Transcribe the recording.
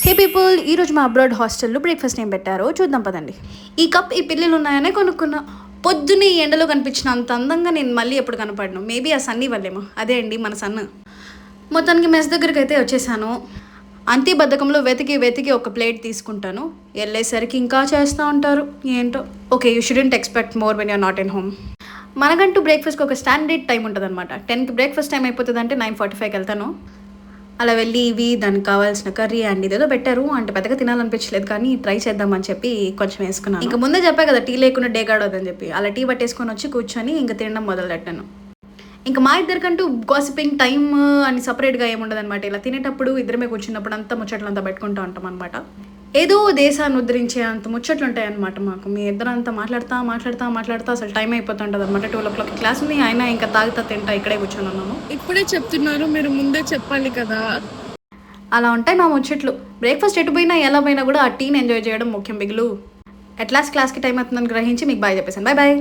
హే people, ఈరోజు మా abroad హాస్టల్లో బ్రేక్ఫాస్ట్ ఏం పెట్టారో చూద్దాం పదండి. ఈ కప్ ఈ పిల్లలు ఉన్నాయనే కొనుక్కున్నా. పొద్దున్నే ఈ ఎండలో కనిపించిన అంత అందంగా నేను మళ్ళీ ఎప్పుడు కనపడను. మేబీ ఆ సన్నీ వల్లేమో. అదే అండి మన సన్ను. మొత్తానికి మెస్ దగ్గరికి అయితే వచ్చేసాను. అంతే బద్ధకంలో వెతికి ఒక ప్లేట్ తీసుకుంటాను. వెళ్ళేసరికి ఇంకా చేస్తూ ఉంటారు ఏంటో. Okay, you shouldn't expect more when you're not in home. మనకంటూ బ్రేక్ఫాస్ట్కి ఒక స్టాండర్డ్ టైం ఉంటుంది అనమాట. 10కి బ్రేక్ఫాస్ట్ టైం అయిపోతుంది అంటే 9:45కి వెళ్తాను. అలా వెళ్ళి దానికి కావాల్సిన కర్రీ అండ్ ఇదేదో పెట్టారు అంటే పెద్దగా తినాలనిపించలేదు, కానీ ట్రై చేద్దామని చెప్పి కొంచెం వేసుకున్నాను. ఇంకా ముందే చెప్పా కదా టీ లేకుండా డే గాడవద్దని చెప్పి, అలా టీ పట్టేసుకొని వచ్చి కూర్చొని ఇంకా తినడం మొదలుపెట్టాను. ఇంకా మా ఇద్దరికంటూ గాసిపింగ్ టైమ్ అని సపరేట్గా ఏముండదు అనమాట. ఇలా తినేటప్పుడు ఇద్దరమే కూర్చున్నప్పుడు అంతా ముచ్చట్లంతా పెట్టుకుంటూ ఉంటాం అనమాట. ఏదో దేశాన్ని ఉద్ధరించే అంత ముచ్చట్లు ఉంటాయి అనమాట మాకు. మీ ఇద్దరంతా మాట్లాడుతా అసలు టైం అయిపోతుంటుంది అనమాట. 12 క్లాస్ ఉంది, అయినా ఇంకా తాగుతా తింటా ఇక్కడే కూర్చొని ఉన్నాము. ఇప్పుడే చెప్తున్నారు, మీరు ముందే చెప్పాలి కదా. అలా ఉంటాయి మా ముచ్చట్లు. బ్రేక్ఫాస్ట్ ఎటు పోయినా ఎలా పోయినా కూడా ఆ టీని ఎంజాయ్ చేయడం ముఖ్యం బిగులు. అట్ లాస్ట్ క్లాస్కి టైం అవుతుందని గ్రహించి మీకు బాయ్ చెప్పేసాను. బాయ్.